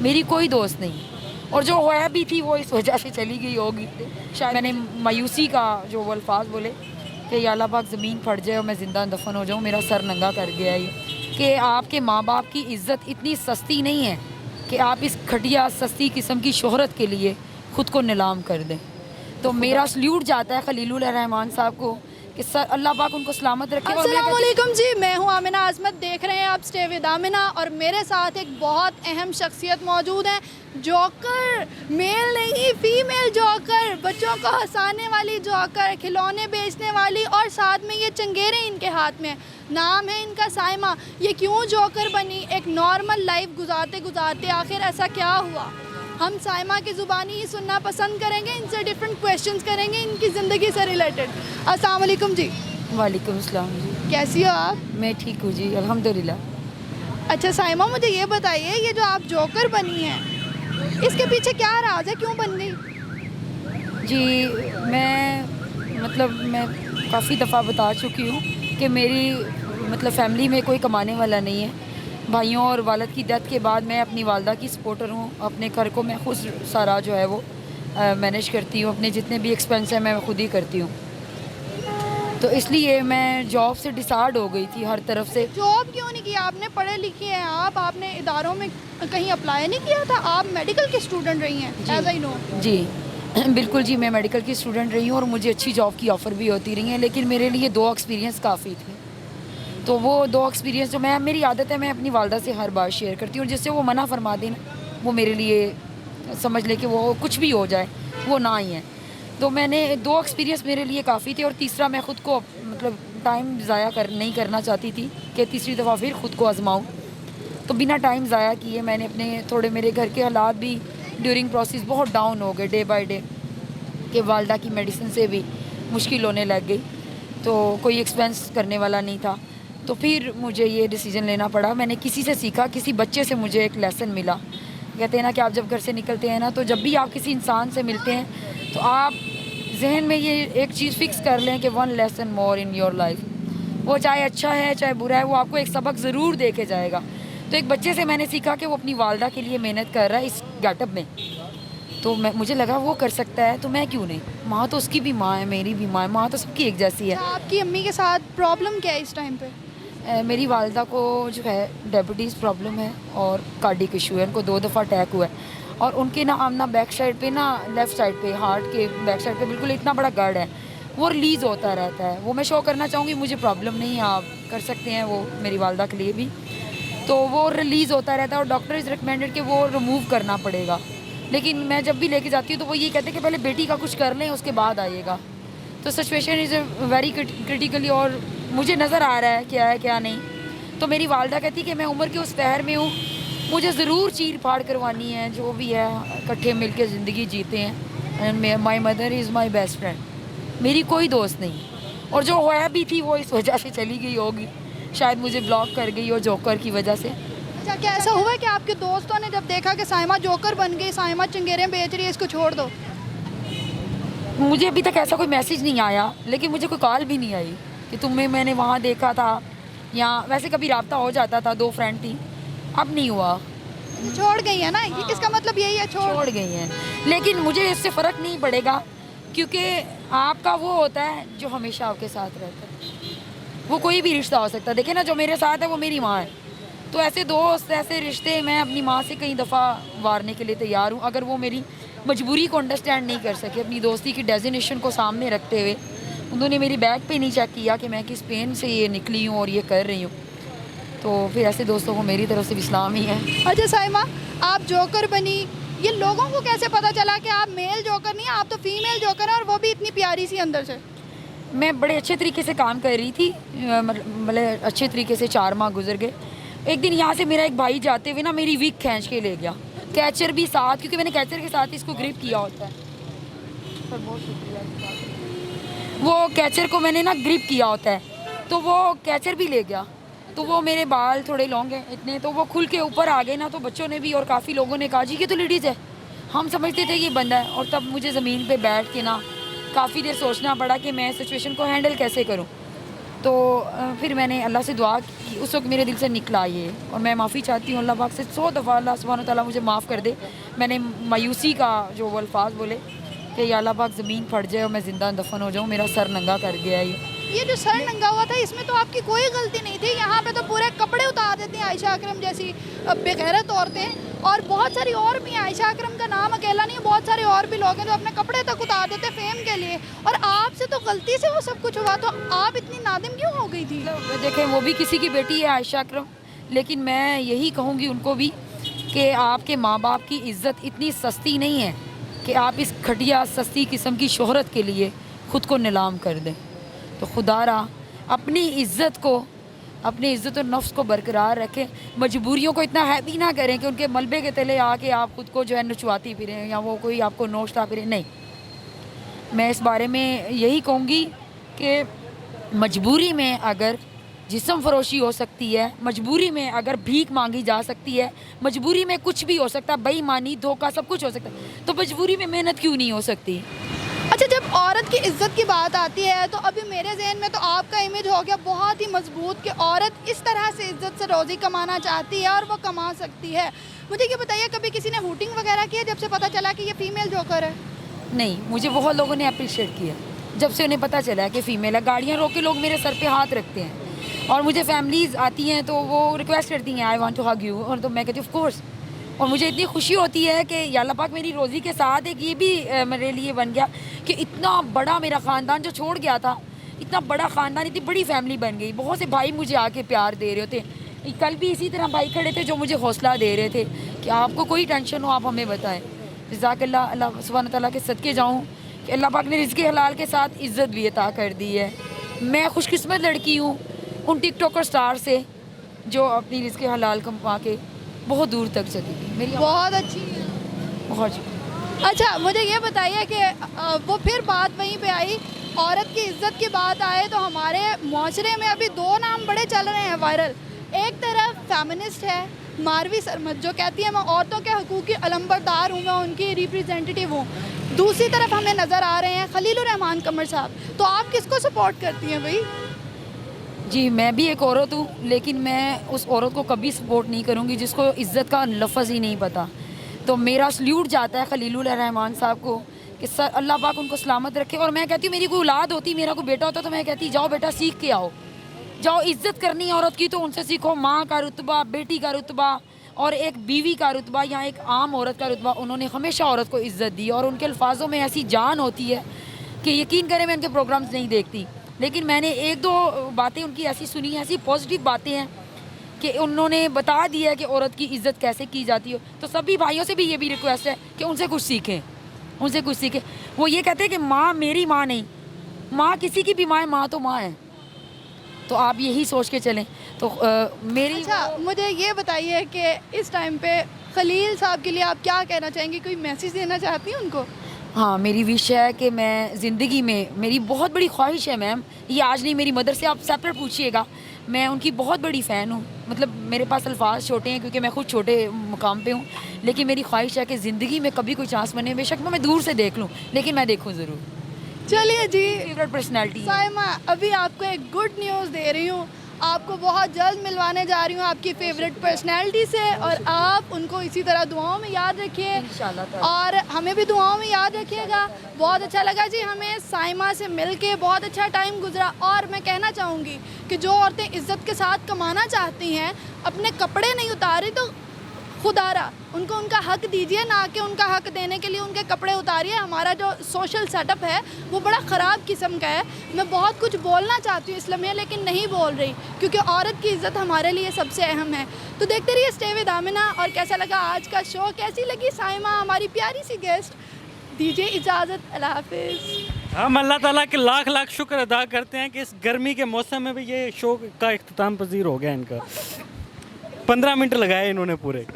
मेरी कोई दोस्त नहीं, और जो है भी थी वो इस वजह से चली गई होगी। शायद मैंने मायूसी का जो वो अल्फाज बोले कि या अल्लाह पाक ज़मीन फट जाए और मैं ज़िंदा दफन हो जाऊँ, मेरा सर नंगा कर गया ये, कि आपके माँ बाप की इज़्ज़त इतनी सस्ती नहीं है कि आप इस घटिया सस्ती किस्म की शोहरत के लिए ख़ुद को नीलाम कर दें। तो मेरा सल्यूट जाता है खलीलुर रहमान साहब को कि सर अल्लाह पाक उनको सलामत रखे। अस्सलामुअलैकुम जी, मैं हूँ आमिना आज़मत, देख रहे हैं आप स्टे विद आमिना, और मेरे साथ एक बहुत अहम शख्सियत मौजूद है। जोकर, मेल नहीं फीमेल जोकर, बच्चों को हंसाने वाली जोकर, खिलौने बेचने वाली, और साथ में ये चंगेरे इनके हाथ में। नाम है इनका साइमा। ये क्यों जोकर बनी? एक नॉर्मल लाइफ गुजारते गुजारते आखिर ऐसा क्या हुआ? हम साइमा की ज़ुबानी ही सुनना पसंद करेंगे, इनसे डिफरेंट क्वेश्चंस करेंगे इनकी ज़िंदगी से रिलेटेड। अस्सलाम वालेकुम जी। वालेकुम अस्सलाम जी। कैसी हो आप? मैं ठीक हूँ जी, अल्हम्दुलिल्लाह। अच्छा साइमा, मुझे ये बताइए, ये जो आप जोकर बनी हैं, इसके पीछे क्या राज है, क्यों बन गई? जी, मैं काफ़ी दफ़ा बता चुकी हूँ कि मेरी फैमिली में कोई कमाने वाला नहीं है। भाइयों और वालिद की डेथ के बाद मैं अपनी वालदा की सपोर्टर हूँ। अपने घर को मैं खुद सारा जो है वो मैनेज करती हूँ। अपने जितने भी एक्सपेंस हैं मैं खुद ही करती हूँ। तो इसलिए मैं जॉब से डिसार्ड हो गई थी हर तरफ से। जॉब क्यों नहीं किया? आपने पढ़े लिखे हैं आप, आपने इदारों में कहीं अप्लाई नहीं किया था? आप मेडिकल की स्टूडेंट रही हैं, एज आई नो। जी बिल्कुल जी, मैं मेडिकल की स्टूडेंट रही हूँ और मुझे अच्छी जॉब की ऑफ़र भी होती रही हैं, लेकिन मेरे लिए 2 एक्सपीरियंस काफ़ी थे। तो वो 2 एक्सपीरियंस जो मेरी आदत है, मैं अपनी वालदा से हर बात शेयर करती हूँ, जिससे वो मना फरमा दें ना, वो मेरे लिए समझ ले कि वो कुछ भी हो जाए वो ना ही है। तो मैंने 2 एक्सपीरियंस मेरे लिए काफ़ी थे, और तीसरा मैं ख़ुद को टाइम ज़ाया नहीं करना चाहती थी कि तीसरी दफ़ा फिर ख़ुद को आजमाऊँ। तो बिना टाइम ज़ाया किए मैंने थोड़े मेरे घर के हालात भी ड्यूरिंग प्रोसेस बहुत डाउन हो गए डे बाय डे, कि वालदा की मेडिसिन से भी मुश्किल होने लग गई, तो कोई एक्सपेंस करने वाला नहीं था। तो फिर मुझे ये डिसीज़न लेना पड़ा। मैंने किसी से सीखा, किसी बच्चे से मुझे एक लेसन मिला। कहते हैं ना कि आप जब घर से निकलते हैं ना, तो जब भी आप किसी इंसान से मिलते हैं तो आप जहन में ये एक चीज़ फ़िक्स कर लें कि 1 lesson more in your life. वो चाहे अच्छा है चाहे बुरा है, वो आपको एक सबक ज़रूर दे के जाएगा। तो एक बच्चे से मैंने सीखा कि वो अपनी वालदा के लिए मेहनत कर रहा है इस गेटअप में। तो मुझे लगा वो कर सकता है तो मैं क्यों नहीं। माँ तो उसकी भी माँ है, मेरी भी माँ है, माँ तो सबकी एक जैसी है। आपकी अम्मी के साथ प्रॉब्लम क्या है इस टाइम पे? मेरी वालदा को जो है डायबिटीज़ प्रॉब्लम है और कार्डिक इशू है। उनको 2 दफ़ा अटैक हुआ है, और उनके ना बैक साइड पे ना, लेफ़्ट साइड पे, हार्ट के बैक साइड पे बिल्कुल इतना बड़ा गढ़ है, वो रिलीज़ होता रहता है। वो मैं शो करना चाहूँगी, मुझे प्रॉब्लम नहीं है, आप कर सकते हैं वो मेरी वालदा के लिए भी। तो वो रिलीज़ होता रहता है और डॉक्टर इज़ रिकमेंडेड कि वो रिमूव करना पड़ेगा। लेकिन मैं जब भी लेके जाती हूँ तो वो ये कहते हैं कि पहले बेटी का कुछ कर लें, उसके बाद आइएगा। तो सिचुएशन इज़ वेरी क्रिटिकली, और मुझे नज़र आ रहा है क्या नहीं। तो मेरी वालदा कहती है कि मैं उम्र के उस पहर में हूँ, मुझे ज़रूर चीर फाड़ करवानी है, जो भी है इकट्ठे मिल के ज़िंदगी जीते हैं। And my mother is my best friend. मेरी कोई दोस्त नहीं, और जो है भी थी वो इस वजह से चली गई होगी, शायद मुझे ब्लॉक कर गई हो जोकर की वजह से। अच्छा, क्या ऐसा हुआ कि आपके दोस्तों ने जब देखा कि साइमा जोकर बन गई, साइमा चंगेरे बेच रही है, इसको छोड़ दो? मुझे अभी तक ऐसा कोई मैसेज नहीं आया, लेकिन मुझे कोई कॉल भी नहीं आई कि तुम्हें मैंने वहाँ देखा था, या वैसे कभी रब्ता हो जाता था, 2 फ्रेंड थी, अब नहीं हुआ। छोड़ गई है ना? हाँ, इसका मतलब यही है, छोड़ गई हैं। लेकिन मुझे इससे फ़र्क नहीं पड़ेगा, क्योंकि आपका वो होता है जो हमेशा आपके साथ रहता है। वो कोई भी रिश्ता हो सकता है। देखिए ना, जो मेरे साथ है वो मेरी माँ है। तो ऐसे दोस्त, ऐसे रिश्ते मैं अपनी माँ से कई दफ़ा वारने के लिए तैयार हूँ, अगर वो मेरी मजबूरी को अंडरस्टैंड नहीं कर सके। अपनी दोस्ती की डेजिनेशन को सामने रखते हुए उन्होंने मेरी बैग पे नहीं चेक किया कि मैं किस पेन से ये निकली हूँ और ये कर रही हूँ, तो फिर ऐसे दोस्तों को मेरी तरफ से भी सलाम ही है। अच्छा साइमा, आप जोकर बनी, ये लोगों को कैसे पता चला कि आप मेल जोकर नहीं, आप तो फीमेल जोकर हैं, और वो भी इतनी प्यारी सी अंदर से? मैं बड़े अच्छे तरीके से काम कर रही थी, मतलब अच्छे तरीके से 4 माह गुजर गए। एक दिन यहाँ से मेरा एक भाई जाते हुए ना मेरी विग खींच के ले गया, कैचर भी साथ, क्योंकि मैंने कैचर के साथ इसको ग्रिप किया होता है। पर बहुत शुक्रिया, वो कैचर को मैंने ना ग्रिप किया होता है, तो वो कैचर भी ले गया। तो वो मेरे बाल थोड़े लॉन्ग हैं इतने, तो वो खुल के ऊपर आ गए ना, तो बच्चों ने भी और काफ़ी लोगों ने कहा जी ये तो लेडीज़ है। हम समझते थे ये बंदा है, और तब मुझे ज़मीन पे बैठ के ना काफ़ी देर सोचना पड़ा कि मैं सिचुएशन को हैंडल कैसे करूं। तो फिर मैंने अल्लाह से दुआ की, उस वक्त मेरे दिल से निकला ये, और मैं माफ़ी चाहती हूँ अल्लाह पाक से 100 दफ़ा, अल्लाह सुब्हान व तआला मुझे माफ़ कर दे। मैंने मायूसी का जो वो अल्फाज बोले कि या अल्लाह पाक ज़मीन फट जाए और मैं ज़िंदा दफन हो जाऊँ, मेरा सर नंगा कर गया ये जो सर नंगा हुआ था इसमें तो आपकी कोई गलती नहीं थी। यहाँ पे तो पूरे कपड़े उतार देती हैं आयशा अकरम जैसी बेगैरत औरतें, और बहुत सारी और भी हैं। आयशा अकरम का नाम अकेला नहीं है, बहुत सारे और भी लोग हैं जो अपने कपड़े तक उतार देते फेम के लिए, और आपसे तो गलती से वो सब कुछ हुआ, तो आप इतनी नादिम क्यों हो गई थी? देखें, वो भी किसी की बेटी है आयशा अकरम, लेकिन मैं यही कहूँगी उनको भी कि आपके माँ बाप की इज़्ज़त इतनी सस्ती नहीं है कि आप इस घटिया सस्ती किस्म की शोहरत के लिए ख़ुद को नीलाम कर दें। तो खुदारा अपनी इज़्ज़त को, अपनी इज़्ज़त और नफ्स को बरकरार रखें, मजबूरियों को इतना हैवी ना करें कि उनके मलबे के तले आके आप खुद को जो है नचवाती फिरें या वो कोई आपको नोचता फिरे। नहीं, मैं इस बारे में यही कहूँगी कि मजबूरी में अगर जिस्म फरोशी हो सकती है, मजबूरी में अगर भीख मांगी जा सकती है, मजबूरी में कुछ भी हो सकता है, बेईमानी, धोखा, सब कुछ हो सकता है, तो मजबूरी में मेहनत क्यों नहीं हो सकती? अच्छा, जब औरत की इज़्ज़त की बात आती है तो अभी मेरे जहन में तो आपका इमेज हो गया बहुत ही मजबूत कि औरत इस तरह से इज़्ज़त से रोज़ी कमाना चाहती है और वो कमा सकती है। मुझे ये बताइए, कभी किसी ने हूटिंग वगैरह की है जब से पता चला कि ये फ़ीमेल जोकर है? नहीं, मुझे बहुत लोगों ने अप्रिशिएट किया जब से उन्हें पता चला कि फ़ीमेल है। गाड़ियाँ रोक के लोग मेरे सर पे हाथ रखते हैं, और मुझे फैमिलीज़ आती हैं तो वो रिक्वेस्ट करती हैं I want to hug you, और तो मैं कहती हूँ ऑफ कोर्स। और मुझे इतनी खुशी होती है कि या अल्लाह पाक मेरी रोज़ी के साथ एक ये भी मेरे लिए बन गया कि इतना बड़ा मेरा ख़ानदान जो छोड़ गया था, इतना बड़ा ख़ानदान, इतनी बड़ी फैमिली बन गई। बहुत से भाई मुझे आके प्यार दे रहे होते। कल भी इसी तरह भाई खड़े थे जो मुझे हौसला दे रहे थे कि आपको कोई टेंशन हो आप हमें बताएं। जज़ाकल्लाह, अल्लाह सुब्हान तआला के सदके जाऊँ कि अल्लाह पाक ने रिज़्क़े हलाल के साथ इज़्ज़त भी अता कर दी है। मैं खुशकिस्मत लड़की हूँ उन टिकटॉकर स्टार से जो अपनी रिज़्क़े हलाल कमा के बहुत दूर तक चली गई। मेरी बहुत अच्छी है। बहुत। अच्छा, मुझे ये बताइए कि वो फिर बात वहीं पे आई, औरत की इज़्ज़त की बात आए तो हमारे माशरे में अभी दो नाम बड़े चल रहे हैं वायरल। एक तरफ फेमिनिस्ट है मारवी सरमद जो कहती है मैं औरतों के हकूक़ की अलंबरदार हूँ, मैं उनकी रिप्रेजेंटेटिव हूँ। दूसरी तरफ हमें नज़र आ रहे हैं खलीलुर रहमान कमर साहब। तो आप किसको सपोर्ट करती हैं भाई? जी, मैं भी एक औरत हूँ, लेकिन मैं उस औरत को कभी सपोर्ट नहीं करूँगी जिसको इज़्ज़त का लफ्ज़ ही नहीं पता। तो मेरा सल्यूट जाता है खलीलुर रहमान साहब को कि सर अल्लाह पाक उनको सलामत रखे। और मैं कहती हूँ मेरी कोई औलाद होती, मेरा कोई बेटा होता तो मैं कहती जाओ बेटा सीख के आओ, जाओ इज़्ज़त करनी है औरत की तो उनसे सीखो। माँ का रुतबा, बेटी का रुतबा और एक बीवी का रुतबा या एक आम औरत का रुतबा, उन्होंने हमेशा औरत को इज़्ज़त दी, और उनके अल्फाजों में ऐसी जान होती है कि यकीन करें मैं उनके प्रोग्राम्स नहीं देखती, लेकिन मैंने एक दो बातें उनकी ऐसी सुनी हैं, ऐसी पॉजिटिव बातें हैं कि उन्होंने बता दिया है कि औरत की इज़्ज़त कैसे की जाती हो। तो सभी भाइयों से भी ये भी रिक्वेस्ट है कि उनसे कुछ सीखें, उनसे कुछ सीखें। वो ये कहते हैं कि माँ मेरी माँ नहीं, माँ किसी की भी माँ है, माँ तो माँ है। तो आप यही सोच के चलें। तो मेरी अच्छा, मुझे ये बताइए कि इस टाइम पे खलील साहब के लिए आप क्या कहना चाहेंगी? कोई मैसेज देना चाहती हैं उनको? हाँ, मेरी विश है कि मैं ज़िंदगी में, मेरी बहुत बड़ी ख्वाहिश है मैम, ये आज नहीं, मेरी मदर से आप सेपरेट पूछिएगा, मैं उनकी बहुत बड़ी फ़ैन हूँ। मतलब मेरे पास अल्फाज छोटे हैं क्योंकि मैं खुद छोटे मुकाम पे हूँ, लेकिन मेरी ख्वाहिश है कि ज़िंदगी में कभी कोई चांस बने, बेशक मैं दूर से देख लूँ, लेकिन मैं देखूँ ज़रूर। चलिए जी, फेवरेट पर्सनैलिटी है। साइमा, अभी आपको एक गुड न्यूज़ दे रही हूँ। आपको बहुत जल्द मिलवाने जा रही हूँ आपकी फेवरेट पर्सनैलिटी से, और आप उनको इसी तरह दुआओं में याद रखिए इंशाल्लाह। और हमें भी दुआओं में याद रखिएगा। बहुत अच्छा लगा जी हमें साइमा से मिलके, बहुत अच्छा टाइम गुजरा। और मैं कहना चाहूँगी कि जो औरतें इज़्ज़त के साथ कमाना चाहती हैं, अपने कपड़े नहीं उतारी तो खुदारा उनको उनका हक दीजिए, ना कि उनका हक देने के लिए उनके कपड़े उतारिए। हमारा जो सोशल सेटअप है वो बड़ा ख़राब किस्म का है। मैं बहुत कुछ बोलना चाहती हूँ इस लम्हे, लेकिन नहीं बोल रही क्योंकि औरत की इज़्ज़त हमारे लिए सबसे अहम है। तो देखते रहिए स्टे विद आमिना। और कैसा लगा आज का शो, कैसी लगी साइमा हमारी प्यारी सी गेस्ट? दीजिए इजाज़त, अल्लाह हाफिज़। हम अल्लाह ताला के लाख लाख शुक्र अदा करते हैं कि इस गर्मी के मौसम में भी ये शो का इख्तिताम पजीर हो गया। इनका 15 मिनट लगाए इन्होंने पूरे।